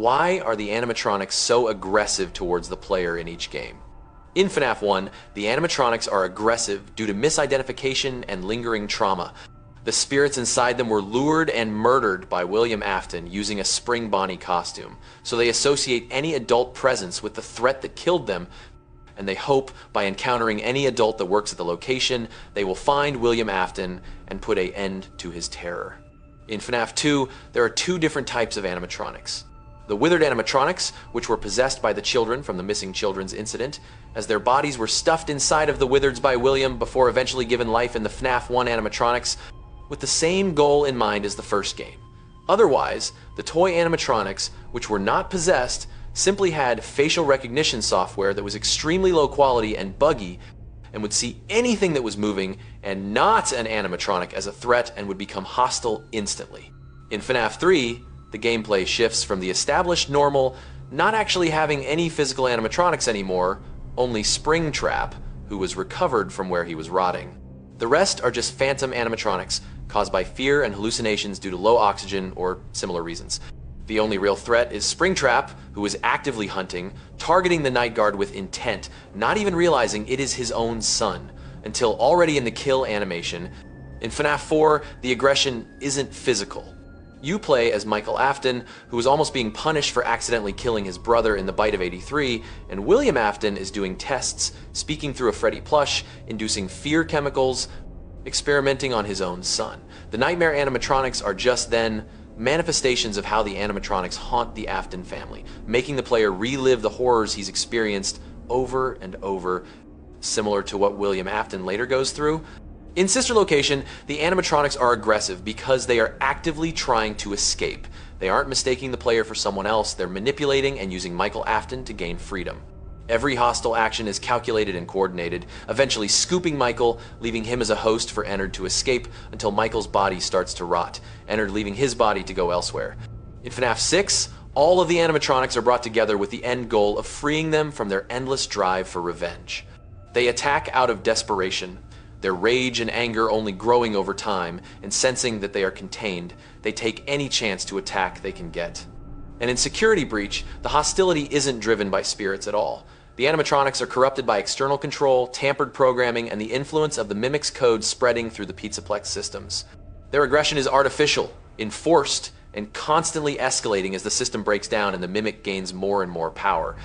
Why are the animatronics so aggressive towards the player in each game? In FNAF 1, the animatronics are aggressive due to misidentification and lingering trauma. The spirits inside them were lured and murdered by William Afton using a Spring Bonnie costume, so they associate any adult presence with the threat that killed them, and they hope by encountering any adult that works at the location, they will find William Afton and put an end to his terror. In FNAF 2, there are two different types of animatronics. The withered animatronics, which were possessed by the children from the missing children's incident, as their bodies were stuffed inside of the withereds by William before eventually given life in the FNAF 1 animatronics, with the same goal in mind as the first game. Otherwise, the toy animatronics, which were not possessed, simply had facial recognition software that was extremely low quality and buggy, and would see anything that was moving and not an animatronic as a threat and would become hostile instantly. In FNAF 3, the gameplay shifts from the established normal, not actually having any physical animatronics anymore, only Springtrap, who was recovered from where he was rotting. The rest are just phantom animatronics, caused by fear and hallucinations due to low oxygen or similar reasons. The only real threat is Springtrap, who is actively hunting, targeting the Night Guard with intent, not even realizing it is his own son, until already in the kill animation. In FNAF 4, the aggression isn't physical. You play as Michael Afton, who is almost being punished for accidentally killing his brother in the bite of 83, and William Afton is doing tests, speaking through a Freddy plush, inducing fear chemicals, experimenting on his own son. The nightmare animatronics are just then manifestations of how the animatronics haunt the Afton family, making the player relive the horrors he's experienced over and over, similar to what William Afton later goes through. In Sister Location, the animatronics are aggressive because they are actively trying to escape. They aren't mistaking the player for someone else, they're manipulating and using Michael Afton to gain freedom. Every hostile action is calculated and coordinated, eventually scooping Michael, leaving him as a host for Ennard to escape until Michael's body starts to rot, Ennard leaving his body to go elsewhere. In FNAF 6, all of the animatronics are brought together with the end goal of freeing them from their endless drive for revenge. They attack out of desperation, their rage and anger only growing over time, and sensing that they are contained, they take any chance to attack they can get. And in Security Breach, the hostility isn't driven by spirits at all. The animatronics are corrupted by external control, tampered programming, and the influence of the Mimic's code spreading through the Pizzaplex systems. Their aggression is artificial, enforced, and constantly escalating as the system breaks down and the Mimic gains more and more power.